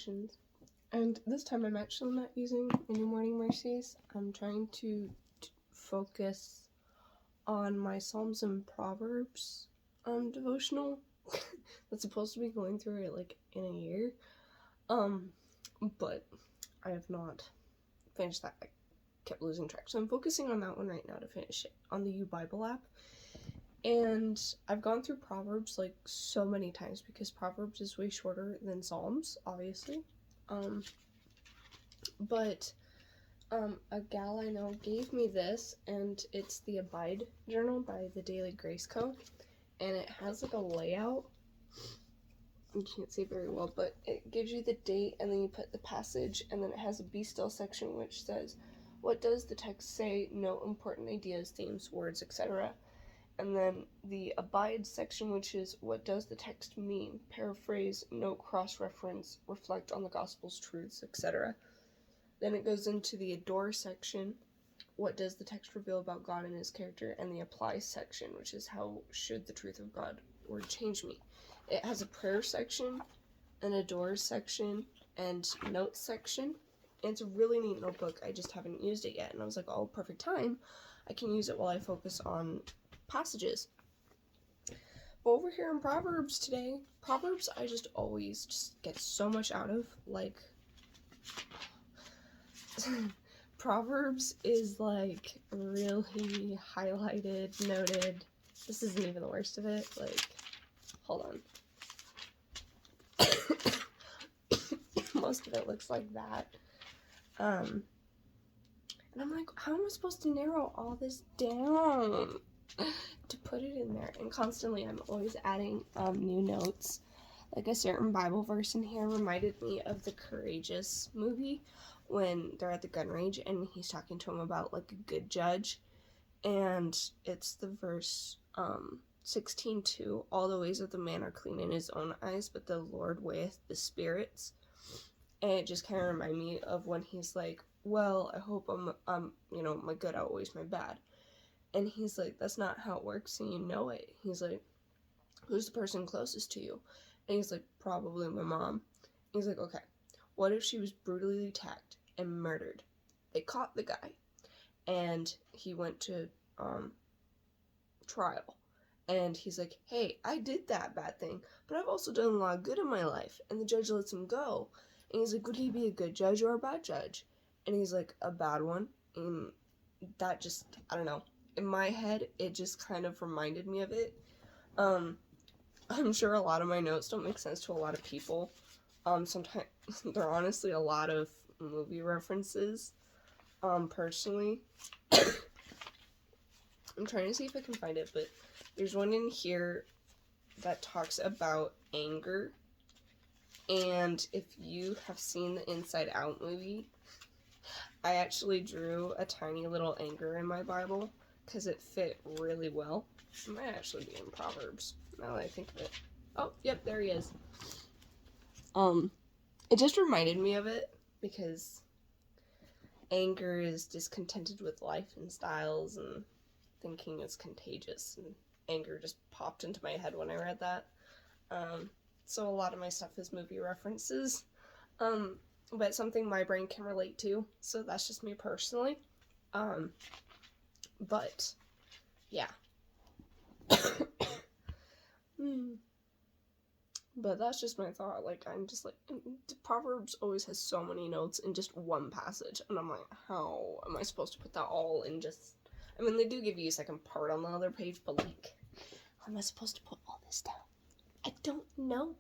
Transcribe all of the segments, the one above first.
devotions. And this time I'm actually not using any morning mercies. I'm trying to focus on my Psalms and Proverbs devotional that's supposed to be going through it like in a year. But I have not finished that. I kept losing track. So I'm focusing on that one right now to finish it on the U Bible app. And I've gone through Proverbs like so many times because Proverbs is way shorter than Psalms, obviously. But a gal I know gave me this, and it's the Abide Journal by the Daily Grace Co. And it has like a layout. You can't see very well, but it gives you the date, and then you put the passage, and then it has a Be Still section which says, what does the text say? Note important ideas, themes, words, etc. And then the Abide section, which is what does the text mean? Paraphrase, note, cross-reference, reflect on the gospel's truths, etc. Then it goes into the Adore section, what does the text reveal about God and his character? And the Apply section, which is how should the truth of God word change me? It has a prayer section, an Adore section, and notes section. And it's a really neat notebook. I just haven't used it yet. And I was like, oh, perfect time. I can use it while I focus on passages. But over here in Proverbs today, Proverbs I just always just get so much out of. Like, Proverbs is like really highlighted, noted. This isn't even the worst of it. Like, hold on. Most of it looks like that. And I'm like, how am I supposed to narrow all this down to put it in there? And constantly I'm always adding new notes. Like a certain Bible verse in here reminded me of the Courageous movie when they're at the gun range and he's talking to him about like a good judge. And it's the verse 16:2, all the ways of the man are clean in his own eyes, but the Lord weigheth the spirits. And it just kind of reminded me of when he's like, well, I hope my good outweighs my bad. And he's like, that's not how it works, and you know it. He's like, who's the person closest to you? And he's like, probably my mom. He's like, okay, what if she was brutally attacked and murdered? They caught the guy, and he went to trial. And he's like, hey, I did that bad thing, but I've also done a lot of good in my life. And the judge lets him go. And he's like, would he be a good judge or a bad judge? And he's like, a bad one. And that just, I don't know. In my head, it just kind of reminded me of it. I'm sure a lot of my notes don't make sense to a lot of people. Sometimes there are honestly a lot of movie references. Personally, I'm trying to see if I can find it, but there's one in here that talks about anger. And if you have seen the Inside Out movie, I actually drew a tiny little anger in my Bible because it fit really well. It might actually be in Proverbs, now that I think of it. Oh, yep, there he is. It just reminded me of it because anger is discontented with life and styles and thinking it's contagious, and anger just popped into my head when I read that. So a lot of my stuff is movie references, but something my brain can relate to, so that's just me personally. But yeah. But that's just my thought. Like, I'm just like, Proverbs always has so many notes in just one passage, and I'm like, how am I supposed to put that all in just, I mean, they do give you a second part on the other page, but like, how am I supposed to put all this down? I don't know.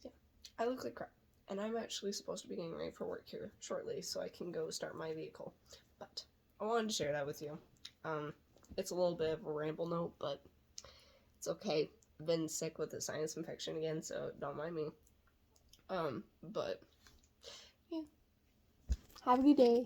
Yeah, I look like crap, and I'm actually supposed to be getting ready for work here shortly, so I can go start my vehicle, but I wanted to share that with you. It's a little bit of a ramble note, but it's okay. I've been sick with a sinus infection again, so don't mind me. But yeah. Have a good day.